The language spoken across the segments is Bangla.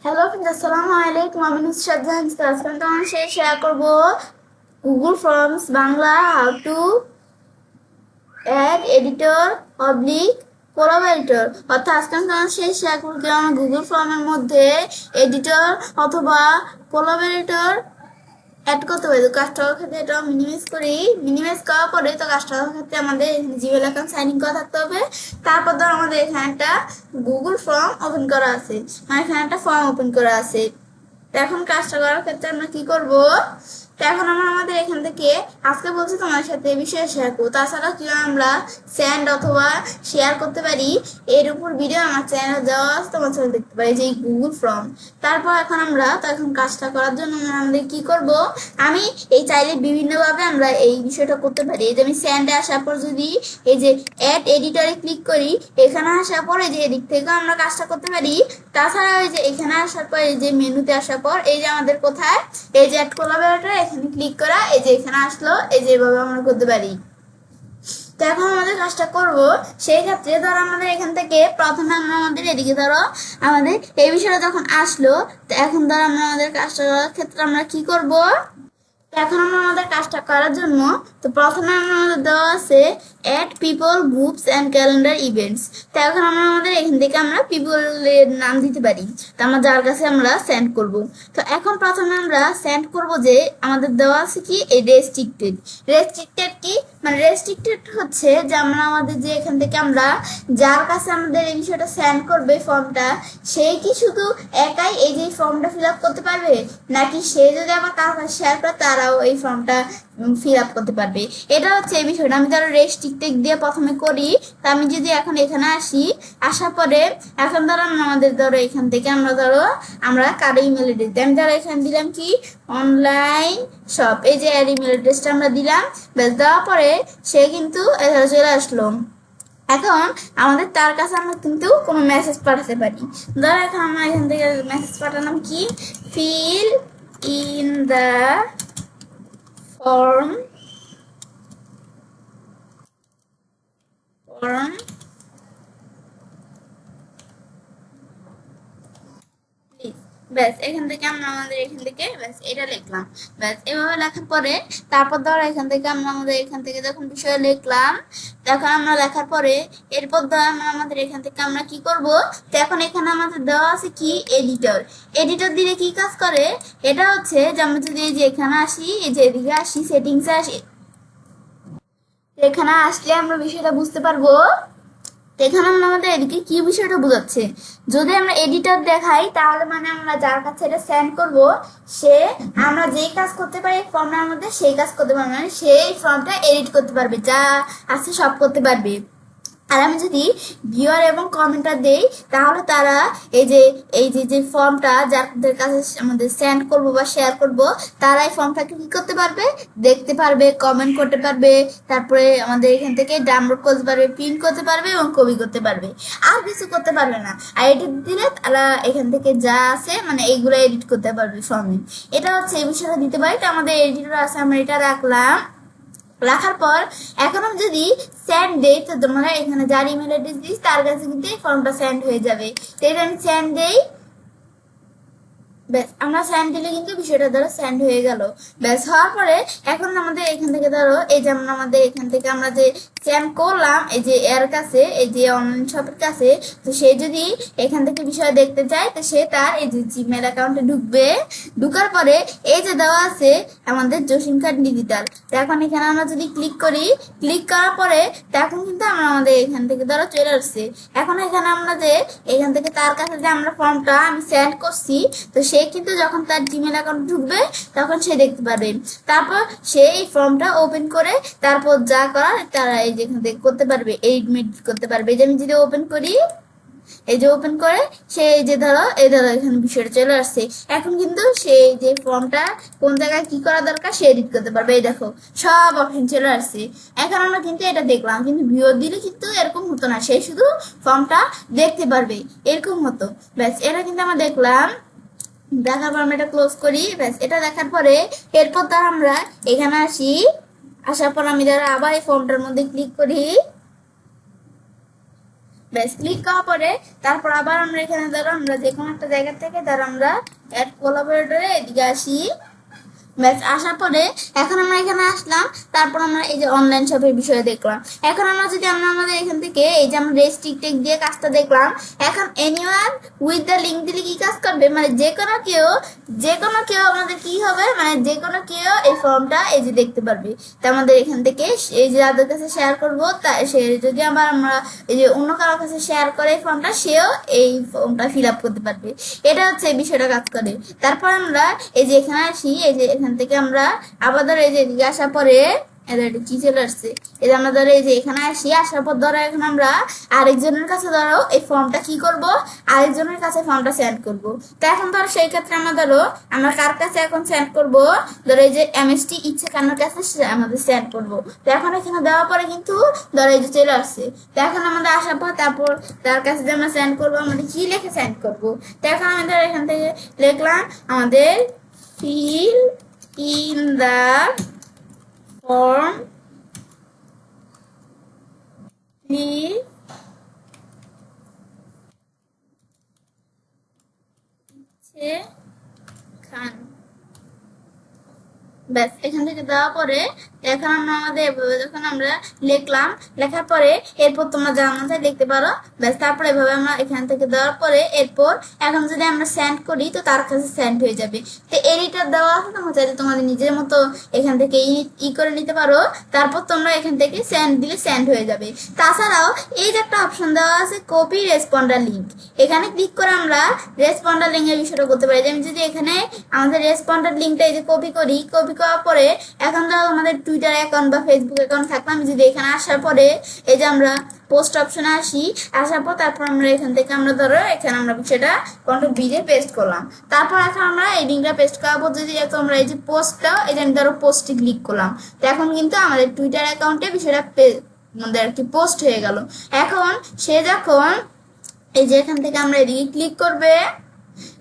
হ্যালো ফ্রেন্ডস, আসসালামু আলাইকুম। আমি নুসরাত জাহান। আজকে আমি তোমার সাথে শেয়ার করব Google Forms Bangla how to add editor oblique collaborator. অর্থাৎ আজকে আমি তোমার সাথে শেয়ার করব যে আমরা গুগল ফর্মের মধ্যে এডিটর অথবা কোলাবরেটর অ্যাড করতে পারি। তো কাজটা ক্ষেত্রে এটা মিনিমাইজ করি। মিনিমাইজ করার পরে তো কাজটা ক্ষেত্রে আমাদের জিমেল অ্যাকাউন্ট সাইন ইন করা থাকতে হবে। তারপর ধর আমাদের এখানে একটা গুগল ফর্ম ওপেন করা আছে, মানে এখানে একটা ফর্ম ওপেন করা আছে। তো এখন কাজটা করার ক্ষেত্রে আমরা কি করব, তো এখন আমরা আমাদের এখান থেকে আজকে বলছি তোমার সাথে এই বিষয়ে শেয়ার করবো। তাছাড়া কিভাবে আমরা সেন্ড অথবা শেয়ার করতে পারি এর উপর ভিডিও আমার চ্যানেলে দেওয়া আছে, তোমার চ্যানেল দেখতে পারি যে গুগল ফর্ম। তারপর এখন আমরা তো এখন কাজটা করার জন্য আমাদের কি করব, আমি এই চাইলে বিভিন্নভাবে আমরা এই বিষয়টা করতে পারি। এই যে আমি সেন্ডে আসার পর যদি এই যে অ্যাড এডিটরে ক্লিক করি, এখানে আসার পর এই যে এদিক থেকেও আমরা কাজটা করতে পারি। তাছাড়া এই যে এখানে আসার পর এই যে মেনুতে আসার পর এই যে আমাদের কোথায় এই যে অ্যাড কোলাবরেটর এখানে ক্লিক করা, এই যে এখানে আসলো, এই যে এভাবে আমরা করতে পারি। তো এখন আমাদের কাজটা করব, সেই ক্ষেত্রে ধরো আমাদের এখান থেকে প্রথমে আমরা আমাদের এদিকে ধরো আমাদের এই বিষয়টা যখন আসলো, তো এখন ধরো আমরা আমাদের কাজটা করার ক্ষেত্রে আমরা কি করব, এখন আমরা আমাদের কাজটা করার জন্য তো প্রথমে আমরা আমাদের দেওয়া আছে add people groups and calendar events. তো এখন আমরা আমাদের এখান থেকে আমরা পিপলের নাম দিতে পারি, তো আমরা যার কাছে আমরা সেন্ড করব। তো এখন প্রথমে আমরা সেন্ড করব যে আমাদের দেওয়া আছে কি এই রেস্ট্রিক্টেড। রেস্ট্রিক্টেড কি, মানে রেস্ট্রিক্টেড হচ্ছে যে আমরা আমাদের যে এখান থেকে আমরা যার কাছে আমাদের এই বিষয়টা সেন্ড করবে ফর্মটা, সেই কি শুধু একাই এই যে ফর্মটা ফিল আপ করতে পারবে, নাকি সে যদি আবার কাউকে শেয়ার করে তারাও এই ফর্মটা ফিল আপ করতে পারবে। এটা হচ্ছে এই বিষয়টা। আমি ধরো রেস্ট্রিক্টেড দিয়ে প্রথমে করি। তা আমি যদি এখন এখানে আসি, আসার পরে এখন ধরো আমাদের ধরো এখান থেকে আমরা কারো ইমেল অ্যাড্রেস দিই। আমি ধরো এখানে দিলাম কি অনলাইন শপ, এই যে ইমেল অ্যাড্রেসটা আমরা দিলাম। ব্যাস দেওয়ার পরে সে কিন্তু চলে আসলো। এখন আমাদের তার কাছে আমরা কিন্তু কোনো মেসেজ পাঠাতে পারি। ধরো এখন আমরা এখান থেকে মেসেজ পাঠালাম কি fill in the form form ব্যাস এখান থেকে আমরা আমাদের এখান থেকে ব্যাস এটা লিখলাম। ব্যাস এভাবে লেখার পরে তারপর ধরো এখান থেকে আমরা আমাদের এখান থেকে যখন বিষয় লিখলাম, তখন আমরা লেখার পরে এরপর ধরো আমরা আমাদের এখান থেকে আমরা কি করব, তো এখন এখানে আমাদের দেওয়া আছে কি এডিটর। এডিটর দিলে কি কাজ করে, এটা হচ্ছে যে আমরা যদি এই যে এখানে আসি, এই যে এদিকে আসি সেটিংসে আসি, এখানে আসলে আমরা বিষয়টা বুঝতে পারবো। এখানে আমরা আমাদের এদিকে কি বিষয়টা বোঝাচ্ছে, যদি আমরা এডিটর দেখাই তাহলে মানে আমরা যার কাছে এটা সেন্ড করব, সে আমরা যেই কাজ করতে পারি ফর্মের মধ্যে সেই কাজ করতে পারবে, মানে সেই ফর্মটা এডিট করতে পারবে, যা আছে সব করতে পারবে। আর আমি যদি ভিউয়ার এবং কমেন্টার দেই, তাহলে তারা এই যে ফর্মটা যাদের কাছে আমাদের সেন্ড করব বা শেয়ার করব, তারা এই ফর্মটাকে কি করতে পারবে, দেখতে পারবে, কমেন্ট করতে পারবে, তারপরে আমাদের এখান থেকে ডাউনলোড করতে পারবে, প্রিন্ট করতে পারবে এবং কপি করতে পারবে। আর কিছু করতে পারবে না। আর এডিট দিলে তারা এখান থেকে যা আছে মানে এইগুলো এডিট করতে পারবে ফর্মে। এটা হচ্ছে এই বিষয়টা দিতে পারি। তো আমাদের এডিটর আছে, আমরা এটা রাখলাম। রাখার পর এখন আমি যদি সেন্ড দেই, তো তোমরা এখানে যার ইমেল অ্যাড্রেস দিস তার কাছে কিন্তু এই ফর্মটা সেন্ড হয়ে যাবে। তো এটা আমি সেন্ড দেই, ব্যাস আমরা সেন্ড দিলে কিন্তু বিষয়টা ধরো সেন্ড হয়ে গেল। ব্যাস হওয়ার পরে এখন আমাদের এখান থেকে ধরো এই যে আমরা আমাদের এখান থেকে আমরা যে সেন্ড করলাম এই যে এর কাছে, এই যে অনলাইন শপের কাছে, তো সে যদি এখান থেকে বিষয় দেখতে চায়, তো সে তার এই যে জিমেল অ্যাকাউন্টে ঢুকবে। ঢুকার পরে এই যে দেওয়া আছে আমাদের জসিম কার্ড ডিজিটাল, তো এখন এখানে আমরা যদি ক্লিক করি, ক্লিক করার পরে তখন কিন্তু আমরা আমাদের এখান থেকে ধরো চলে আসছে। এখন এখানে আমরা যে এখান থেকে তার কাছে যে আমরা ফর্মটা আমি সেন্ড করছি, তো সে কিন্তু যখন তার জিমেল অ্যাকাউন্ট ঢুকবে তখন সে দেখতে পাবে। তারপর সে এই ফর্মটা ওপেন করে তারপর যা করার তারা এই যে এখান থেকে করতে পারবে, এডিট করতে পারবে। এই যে আমি যদি ওপেন করি, এই যে ওপেন করে সে এই যে ধরো এখানে বিষয়টা চলে আসছে। এখন কিন্তু সেই যে ফর্মটা কোন জায়গায় কি করা দরকার সে এডিট করতে পারবে। এই দেখো সব অপশন চলে আসছে। এখন আমরা কিন্তু এটা দেখলাম, কিন্তু ভিউ দিলে কিন্তু এরকম হতো না, সে শুধু ফর্মটা দেখতে পারবে, এরকম হতো। ব্যাস এটা কিন্তু আমরা দেখলাম। দেখার পর আমরা এটা ক্লোজ করি। ব্যাস এটা দেখার পরে এরপর তার আমরা এখানে আসি। আসার পর আমি আবার এই ফর্মটার মধ্যে ক্লিক করি। ব্যাস ক্লিক করার পরে তারপর আবার আমরা এখানে ধরো আমরা যে কোনো একটা জায়গা থেকে ধরো আমরা অ্যাড কোলাবোরেটরে এদিকে আসি। ব্যাস আসার পরে এখন আমরা এখানে আসলাম, তারপর আমরা এই যে অনলাইন শপের বিষয়ে দেখলাম। এখন আমরা যদি আমরা আমাদের এখান থেকে এই যে আমরা রেস্ট্রিক্ট দিয়ে কাজটা দেখলাম, এখন এনিওয়ান উইথ দ্য লিঙ্ক দিলে কি কাজ করবে, মানে যে কোনো কেউ আমাদের কি হবে, মানে যে কোনো কেউ এই ফর্মটা এই যে দেখতে পারবে। তা আমাদের এখান থেকে এই যে যাদের কাছে শেয়ার করবো তা সে যদি আমরা এই যে অন্য কারোর কাছে শেয়ার করে এই ফর্মটা, সেও এই ফর্মটা ফিল আপ করতে পারবে। এটা হচ্ছে এই বিষয়টা কাজ করে। তারপর আমরা এই যে এখানে আসি, এই যে এখান থেকে আমরা আবার ধরো এই যে এদিকে আসার পরে এদের কি চলে আসছে, এই যে আমরা ধরো এই যে এখানে আসি, আসার পর ধরো এখন আমরা আরেকজনের কাছে ধরো এই ফর্মটা কি করব, আরেকজনের কাছে ফর্মটা সেন্ড করব। তো এখন ধরো সেই ক্ষেত্রে আমরা কার কাছে এখন সেন্ড করব, ধরো এই যে এমএসটি ইচ্ছে কান্নার কাছে আমাদের সেন্ড করব। তো এখন এখানে দেওয়ার পরে কিন্তু ধরো এই যে চলে আসছে। তো এখন আমাদের আসার পর তারপর তার কাছে যে আমরা সেন্ড করবো, আমাদের কি লিখে সেন্ড করব। তো এখন আমাদের এখান থেকে লিখলাম আমাদের fill in the form please খান। ব্যাস এখান থেকে দেওয়ার পরে এখন আমরা আমাদের যখন আমরা লিখলাম, লেখার পরে এরপর তোমরা যা মাথায় দেখতে পারো। ব্যাস তারপরে এভাবে আমরা এখান থেকে দেওয়ার পরে এরপর এখন যদি আমরা সেন্ড করি তো তার কাছে সেন্ড হয়ে যাবে। তো এডিটর দেওয়া আছে, তোমরা চাইলে তোমাদের নিজের মতো এখান থেকে ই করে নিতে পারো। তারপর তোমরা এখান থেকে সেন্ড দিলে সেন্ড হয়ে যাবে। তাছাড়াও এই যে একটা অপশন দেওয়া আছে কপি রেসপন্ডার লিঙ্ক, এখানে ক্লিক করে আমরা রেসপন্ডার লিঙ্কের বিষয়টা করতে পারি। যেমন যদি এখানে আমাদের রেসপন্ডার লিঙ্কটা এই যে কপি করার পরে এখন ধরো আমাদের টুইটার অ্যাকাউন্ট বা ফেসবুক অ্যাকাউন্ট থাকলে আমি যদি এখানে আসার পরে এই যে আমরা পোস্ট অপশনে আসি, আসার পর তারপর আমরা এখান থেকে আমরা ধরো এখানে আমরা সেটা কন্ট্রোল বি দিয়ে পেস্ট করলাম। তারপর এখন আমরা এই লিঙ্কটা পেস্ট করার পর যদি তোমরা এই যে পোস্টটা এই যে আমি ধরো পোস্টে ক্লিক করলাম, তো এখন কিন্তু আমাদের টুইটার অ্যাকাউন্টে বিষয়টা আমাদের আর কি পোস্ট হয়ে গেল। এখন সে যখন এই যে এখান থেকে আমরা এদিকে ক্লিক করবে,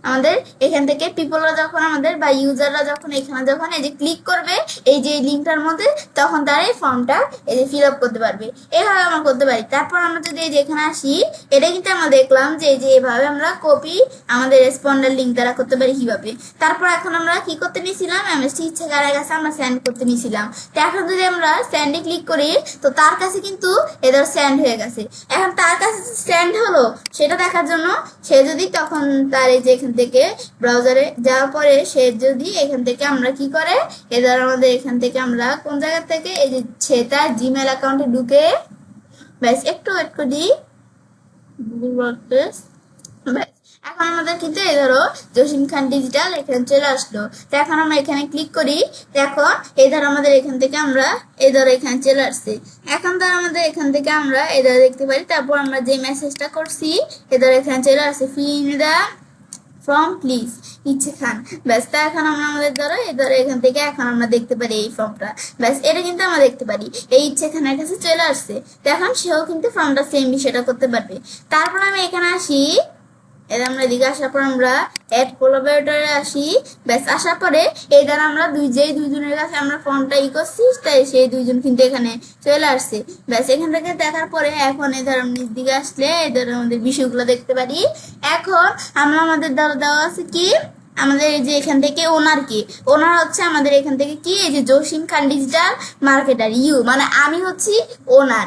আমাদের এখান থেকে পিপলরা যখন আমাদের বা ইউজাররা যখন এখানে যখন এই যে ক্লিক করবে এই যে লিঙ্কটার মধ্যে, তখন তারা এই ফর্মটা এই যে ফিল আপ করতে পারবে। এভাবে আমরা করতে পারি। তারপর আমরা যদি এই যে এখানে আসি, এটা কিন্তু আমরা দেখলাম যে এই যে এভাবে আমরা কপি আমাদের রেসপন্ডার লিঙ্ক দ্বারা করতে পারি কিভাবে। তারপর এখন আমরা কি করতে নিয়েছিলাম, এমএসটি ইচ্ছেকারের কাছে আমরা সেন্ড করতে নিয়েছিলাম। তো এখন যদি আমরা সেন্ডে ক্লিক করি তো তার কাছে কিন্তু এদের সেন্ড হয়ে গেছে। এখন তার কাছে সেন্ড হলো সেটা দেখার জন্য সে যদি তখন তার এই যে এখান থেকে ব্রাউজারে যাওয়ার পরে সে যদি এখান থেকে আমরা কি করে, এদের আমাদের এখান থেকে আমরা কোন জায়গা থেকে এই যে সে তার জিমেল অ্যাকাউন্টে ঢুকে, ব্যাস একটু ওয়েট করি, গুগল ওয়ার্কপ্লেস, ব্যাস এখন আমাদের কিন্তু এই ধরো জসিম খান ডিজিটাল এখানে চলে আসলো। তো এখন আমরা এখানে ক্লিক করি, দেখো এই ধরো আমাদের এখান থেকে আমরা এই ধরো এখানে চলে আসছি। এখন ধরো আমাদের এখান থেকে আমরা এই ধরো দেখতে পারি, তারপর আমরা যে মেসেজটা করছি এই ধরো এখানে চলে আসছে fill in the form please ইচ্ছে খান। ব্যাস তা এখন আমরা আমাদের ধরো এই ধরো এখান থেকে এখন আমরা দেখতে পারি এই ফর্মটা, ব্যাস এটা কিন্তু আমরা দেখতে পারি এই ইচ্ছে খানের কাছে চলে আসছে। তো এখন সেও কিন্তু ফর্মটা সেম বিষয়টা করতে পারবে। তারপর আমি এখানে আসি, এর আমরা এদিকে আসার পর আমরা অ্যাড কোলাবোরেটরে আসি। ব্যাস আসার পরে এই দ্বারা আমরা দুইজনের কাছে আমরা ফর্মটা করছি, তাই সেই দুইজন কিন্তু এখানে চলে আসছে। ব্যাস এখান থেকে দেখার পরে এখন এই ধর নিচ দিকে আসলে এই ধর আমাদের বিষয়গুলো দেখতে পারি। এখন আমরা আমাদের দ্বারা দেওয়া আছে কি, আমাদের এই যে এখান থেকে ওনার কি, ওনার হচ্ছে আমাদের এখান থেকে কি এই যে জসিম খান ডিজিটাল মার্কেটার মানে আমি হচ্ছি ওনার।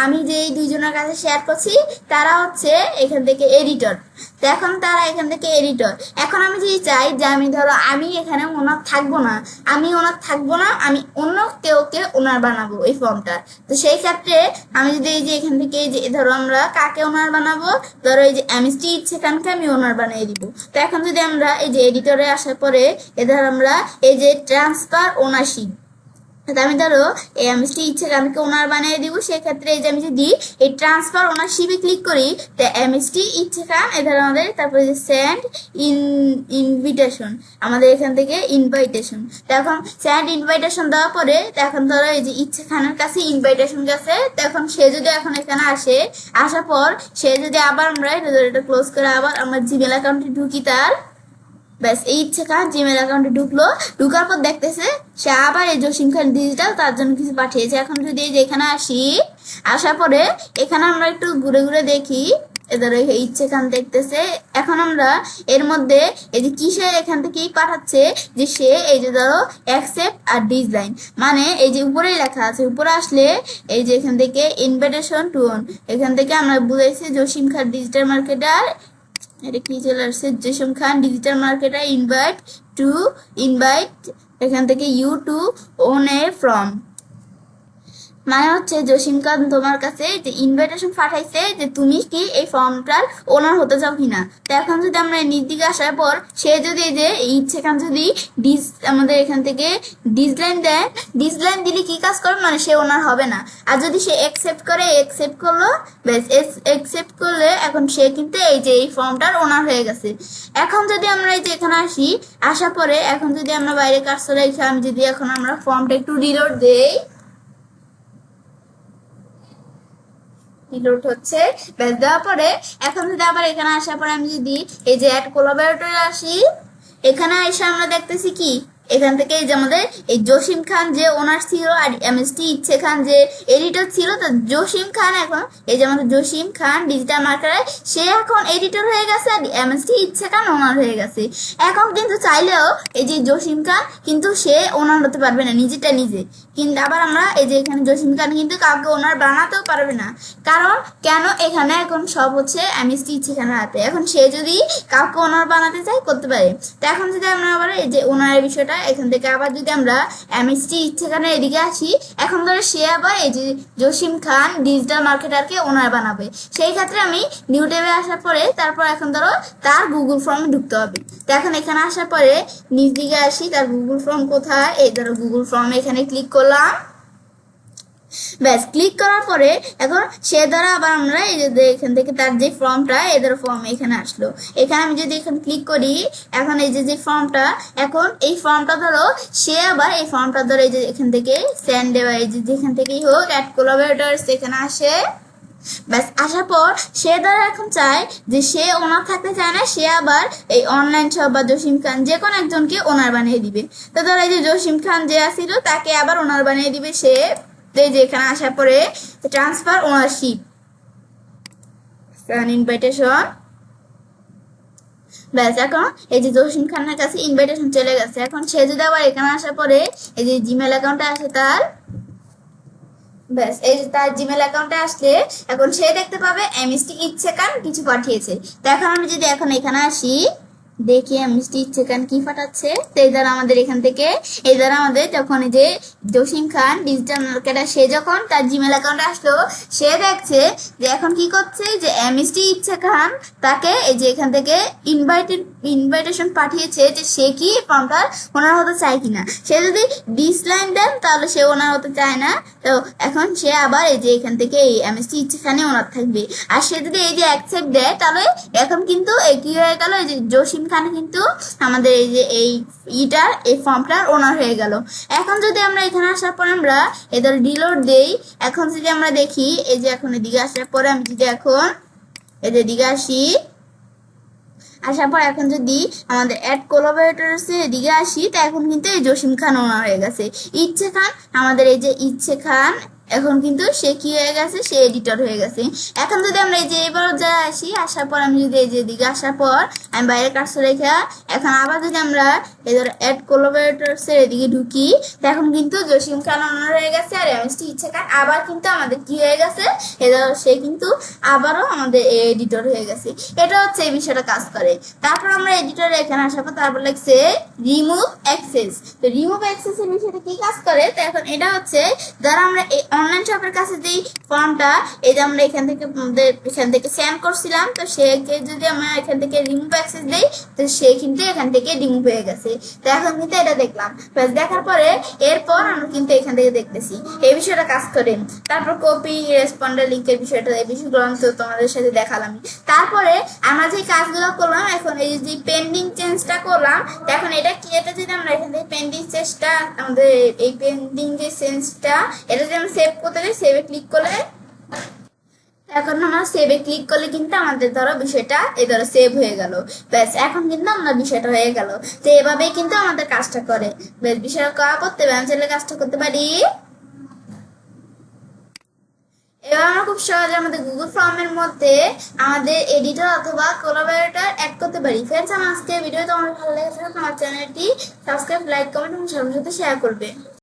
আমি যে এই দুইজনের কাছে শেয়ার করছি তারা হচ্ছে এখান থেকে এডিটর। তো এখন তারা এখান থেকে এডিটর। এখন আমি যদি চাই যে আমি ধরো আমি এখানে ওনার থাকবো না, আমি অন্য কেউকে ওনার বানাবো এই ফর্মটা। তো সেই ক্ষেত্রে আমি যদি এই যে এখান থেকে এই যে ধরো আমরা কাকে ওনার বানাবো, ধরো এই যে এমএসটি ইচ্ছে খানকে আমি ওনার বানিয়ে দিব। তো এখন যদি আমরা এই যে এডিটরে আসার পরে এদের আমরা এই যে ট্রান্সফার ওনারশিপ, আমি ধরো এই এমএসটি ইচ্ছে খানকে ওনার বানিয়ে দিব। সেক্ষেত্রে এই যে আমি যদি এই ট্রান্সফার ওনারশিপে ক্লিক করি, তো এমএসটি ইচ্ছে খান এদের আমাদের তারপরে যে সেন্ড ইনভিটেশন, আমাদের এখান থেকে ইনভাইটেশন। তখন সেন্ড ইনভাইটেশন দেওয়ার পরে এখন ধরো এই যে ইচ্ছে খানের কাছে ইনভাইটেশন গেছে। তখন সে যদি এখন এখানে আসে, আসার পর সে যদি আবার আমরা এটা ক্লোজ করে আবার আমার জিমেল অ্যাকাউন্টে ঢুকি তার, ব্যাস এই ইচ্ছে খান জিমেল অ্যাকাউন্টে ঢুকার পর দেখতেছে সে আবার এই জসিম খান ডিজিটাল তার জন্য কিছু পাঠিয়েছে। এখন যদি এই যে এখানে আসি, আসার পরে এখানে আমরা একটু ঘুরে ঘুরে দেখি, এদের ইচ্ছেখান দেখতেছে। এখন আমরা এর মধ্যে এই যে কিসের এখান থেকেই পাঠাচ্ছে যে সে এই যে ধরো অ্যাকসেপ্ট আর ডিজাইন, মানে এই যে উপরেই লেখা আছে, উপরে আসলে এই যে এখান থেকে ইনভাইটেশন টু অন, এখান থেকে আমরা বুঝাইছি জসিম খান ডিজিটাল মার্কেটার, এটা কি চলে আসছে, Jasim Khan digital marketer invite এখান থেকে you to own a form, মানে হচ্ছে জসিম খান তোমার কাছে যে ইনভাইটেশন পাঠাইছে যে তুমি কি এই ফর্মটার ওনার হতে চাও কিনা। তো এখন যদি আমরা নিজ দিকে আসার পর সে যদি এই যে ইচ্ছে খান যদি আমাদের এখান থেকে ডিসলাইন দেয়, ডিসলাইন দিলে কি কাজ করবে, মানে সে ওনার হবে না। আর যদি সে অ্যাকসেপ্ট করে, অ্যাকসেপ্ট করলো, বেশ অ্যাকসেপ্ট করলে এখন সে কিন্তু এই যে এই ফর্মটার ওনার হয়ে গেছে। এখন যদি আমরা এই যে এখানে আসি, আসার পরে এখন যদি আমরা বাইরে কার্সর রেখে আমি যদি এখন আমরা ফর্মটা একটু রিলোড দেই, রিলোড হচ্ছে, ব্যাস দেওয়ার পরে এখন যদি আবার এখানে আসার পরে আমি যদি এই যে অ্যাড কোলাবরেটরে আসি, এখানে এসে আমরা দেখতেছি কি এখান থেকে এই যে আমাদের এই জসিম খান যে ওনার ছিল আর এমএসটি ইচ্ছে খান যে এডিটর ছিল, তো জসিম খান এখন এই যে আমাদের জসিম খান ডিজিটাল মার্কেটার সে এখন এডিটর হয়ে গেছে আর এমএসটি ইচ্ছে খান ওনার হয়ে গেছে। এখন কিন্তু চাইলেও এই যে জসিম খান কিন্তু সে ওনার হতে পারবে না নিজেটা নিজে, কিন্তু আবার আমরা এই যে এখানে জসিম খান কিন্তু কাউকে ওনার বানাতেও পারবে না, কারণ কেন এখানে এখন সব হচ্ছে এমএসটি ইচ্ছে খানের হাতে। এখন সে যদি কাউকে ওনার বানাতে চায় করতে পারে। তো এখন যদি আমরা আবার এই যে ওনার বিষয়টা এখান থেকে আবার যদি আমরা এমএসটি ইচ্ছে খানের এদিকে আসি, এখন ধরে সে আবার এই যে জসিম খান ডিজিটাল মার্কেটারকে ওনার বানাবে, সেই ক্ষেত্রে আমি নিউ ট্যাবে আসার পরে তারপর এখন ধরো তার গুগল ফর্মে ঢুকতে হবে। তো এখন এখানে আসার পরে নিচ দিকে আসি, তার গুগল ফর্ম কোথায়, এই ধরো গুগল ফর্মে এখানে ক্লিক করলাম, ব্যাস ক্লিক করার পরে এখন সে দ্বারা আবার আমরা এই যে এখান থেকে তার যে ফর্মটা এদের ফর্ম এখানে আসলো, এখানে আমি যদি এখানে ক্লিক করি এখন এই যে ফর্মটা, এখন এই ফর্মটা ধরো সে আবার এই ফর্মটা ধরো এই যে এখান থেকে সেন্ড দেওয়া এই যে যেখান থেকেই হোক অ্যাড কোলাবরেটরস এখানে আসে, ব্যাস আসার পর সে দ্বারা এখন চায় যে সে ওনার থাকতে চায় না, সে আবার এই অনলাইন শপ বা জসিম খান যে কোনো একজনকে ওনার বানিয়ে দিবে। তো ধরো এই যে জসিম খান যে আসছিল তাকে আবার ওনার বানিয়ে দিবে সে, এই যে এখানে আসার পরে ট্রান্সফার ওনারশিপ ইনভাইটেশন, ব্যাস এখন এই যে জসিম খানের কাছে ইনভাইটেশন চলে গেছে। এখন সে যদি আবার এখানে আসার পরে এই যে জিমেল অ্যাকাউন্টে আসে তার, ব্যাস এই যে তার জিমেল অ্যাকাউন্টে আসলে এখন সে দেখতে পাবে এমএসটি ইচ্ছে খান কিছু পাঠিয়েছে। তো এখন আমি যদি এখন এখানে আসি দেখি এমএসটি ইচ্ছে খান কি পাঠাচ্ছে, তো এই দ্বারা আমাদের এখান থেকে এই দ্বারা আমাদের যখন এই যে জসিম খান ডিজিটাল মার্কেটার সে যখন তার জিমেল অ্যাকাউন্টে আসলো সে দেখছে যে এখন কি করছে যে এমএসটি ইচ্ছে খান তাকে এই যে এখান থেকে ইনভাইটেশন পাঠিয়েছে যে সে কি ফর্মটা ওনার হতে চায় কিনা। সে যদি ডিসলাইন দেন তাহলে সে ওনার হতে চায় না, তো এখন সে আবার এই যে এখান থেকে এই এমএসটি ইচ্ছে খানে ওনার থাকবে। আর সে যদি এই যে অ্যাকসেপ্ট দেয় তাহলে এখন কিন্তু কি হয়ে গেল, এই যে জসিম খান কিন্তু আমাদের এই যে এই ইটার এই ফর্মটার ওনার হয়ে গেল। এখন যদি আমরা এখানে আসার পর আমরা এদের রিলোড দেই, এখন যদি আমরা দেখি এই যে এখন এদিকে আসার পরে আমি যদি এখন এদের দিকে আসি, আসার পর এখন যদি আমাদের অ্যাড কোলাবরেটরস এদিকে আসি, তা এখন কিন্তু এই জসিম খান ওনার হয়ে গেছে। ইচ্ছে খান আমাদের এই যে ইচ্ছে খান এখন কিন্তু সে কি হয়ে গেছে, সে এডিটর হয়ে গেছে। এখন যদি আমরা এই যে এবার যা আসি, আসার পর আমি যদি এই যে এদিকে আসার পর আমি বাইরে কাজটা রেখে এখন আবার যদি আমরা এদের অ্যাড কোলাবরেটরস এর এদিকে ঢুকি, এখন কিন্তু জসিম খান ওনার হয়ে গেছে আর এমএসটি ইচ্ছে খান আবার কিন্তু আমাদের কি হয়ে গেছে, এদের সে কিন্তু আবারও আমাদের এডিটর হয়ে গেছে। এটা হচ্ছে এই বিষয়টা কাজ করে। তারপর আমরা এডিটরে এখানে আসার পর তারপর লাগছে রিমুভ অ্যাক্সেস। তো রিমুভ অ্যাক্সেস এর বিষয়টা কি কাজ করে, তো এখন এটা হচ্ছে যারা আমরা এই অনলাইন শপের কাছে যেই ফর্মটা এই যে আমরা এখান থেকে সেন্ড করছিলাম, তো সেকে যদি আমরা এখান থেকে রিমুভ অ্যাক্সেস দেই তো সে কিন্তু এখান থেকে রিমুভ হয়ে গেছে। তো এখন কিন্তু এটা দেখলাম, প্লাস দেখার পরে এরপর আমরা কিন্তু এখান থেকে দেখতেছি এই বিষয়টা কাজ করে। তারপর কপি রেসপন্ডার লিঙ্কের বিষয়টা, এই বিষয়গুলো আমি তো তোমাদের সাথে দেখালাম। তারপরে আমরা যে কাজগুলো করলাম এখন এই যে পেন্ডিং চেঞ্জটা করলাম, তো এখন এটা কি, এটা যদি আমরা এখান থেকে পেন্ডিং চেঞ্জটা আমাদের এই পেন্ডিং যে চেঞ্জটা এটা যদি আমরা সেভ করতে যাই, সেভে ক্লিক করলে এখন আমরা সেভে ক্লিক করলে কিন্তু আমাদের ধরো বিষয়টা এই ধরো সেভ হয়ে গেল। ব্যাস এখন কিন্তু আমরা বিষয়টা হয়ে গেল। তো এভাবেই কিন্তু আমাদের কাজটা করে। বেশ বিষয়টা করতে হবে, আমি চাইলে কাজটা করতে পারি। এবার আমরা খুব সহজে আমাদের গুগল ফর্মের মধ্যে আমাদের এডিটর অথবা কোলাবরেটর অ্যাড করতে পারি। ফ্রেন্ডস, আমার আজকে ভিডিও তোমার ভালো লেগেছে আমার চ্যানেলটি সাবস্ক্রাইব, লাইক, কমেন্ট এবং সবার সাথে শেয়ার করবে।